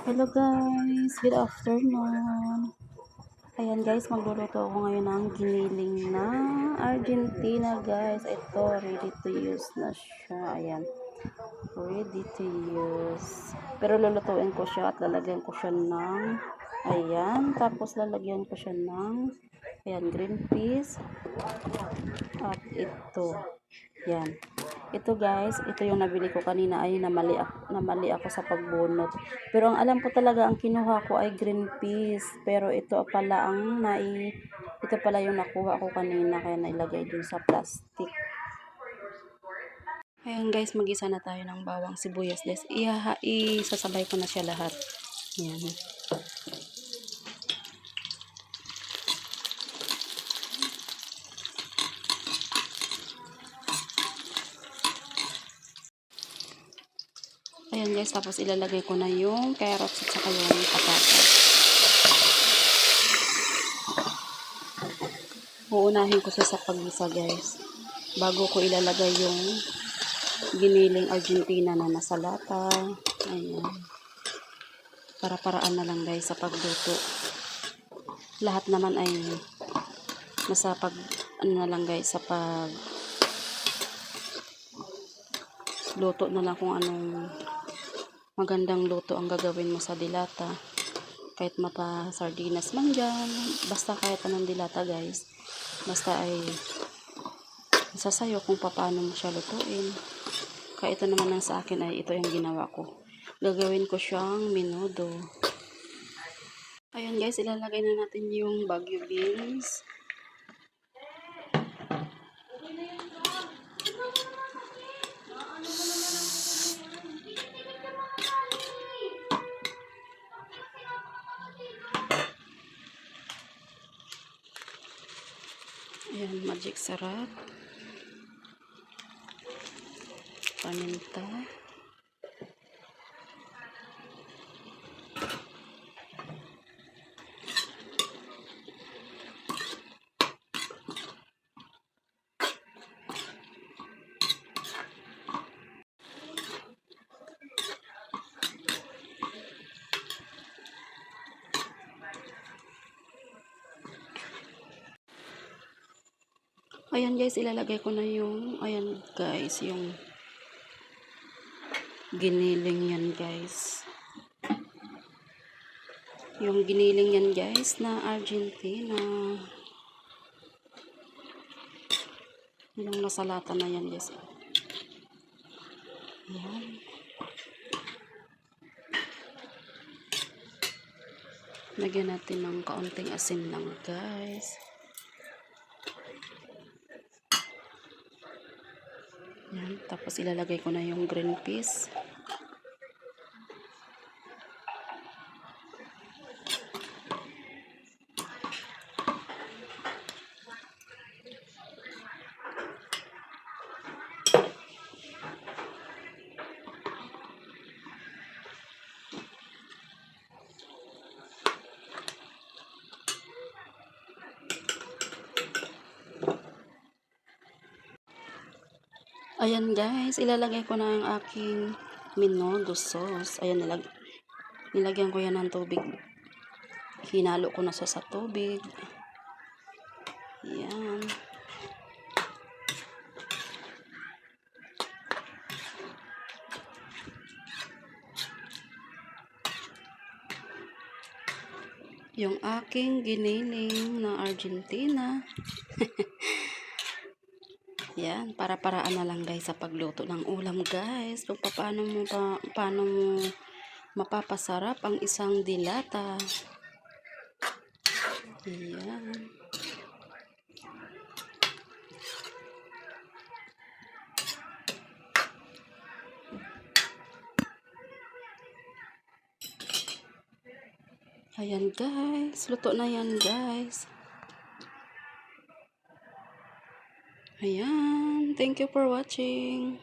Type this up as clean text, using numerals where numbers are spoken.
Hello guys, good afternoon. Ayan guys, magluluto ako ngayon ng giniling na Argentina guys. Ito, ready to use na siya. Ayan, ready to use. Pero lulutuin ko siya at lalagyan ko siya ng, ayan, tapos lalagyan ko siya ng, ayan, green peas. At ito, yan. Ito guys, ito yung nabili ko kanina ay namali ako sa pagbunot. Pero ang alam ko talaga ang kinuha ko ay green peas. Pero ito pala ito pala yung nakuha ko kanina kaya nailagay dun sa plastic. Ayan guys, magisa na tayo ng bawang sibuyas. Isasabay ko na siya lahat. Ayan. Ayan guys, tapos ilalagay ko na yung carrots at saka yung patatas. Uunahin ko siya sa paggisa guys. Bago ko ilalagay yung giniling Argentina na nasa lata. Ayan. Para-paraan na lang guys sa pagluto. Lahat naman ay nasa na lang guys sa luto na lang kung anong magandang luto ang gagawin mo sa dilata. Kahit mata sardinas man dyan. Basta kahit anong dilata guys. Basta ay nasa sayo kung paano mo siya lutuin. Kaya ito naman ang sa akin ay ito yung ginawa ko. Gagawin ko siyang menudo. Ayan guys, ilalagay na natin yung Baguio beans. Ayan, magic sarap. Paminta. Ayan guys, ilalagay ko na yung, ayan guys, yung giniling yan guys. Yung giniling yan guys na Argentina. Yung nasa lata na yan guys. Ayan. Lagyan natin ng kaunting asin lang guys. Yan, tapos ilalagay ko na yung green peas. Ayan guys, ilalagay ko na ang aking menudo sauce. Ayan, nilagyan ko yan ng tubig. Hinalo ko na siya sa tubig. Ayan. Yung aking giniling na Argentina. Yan, para-paraan na lang guys sa pagluto ng ulam guys. Kung paano mo mapapasarap ang isang dilata. Yan. Ayan guys, luto na yan guys. Ayan, thank you for watching.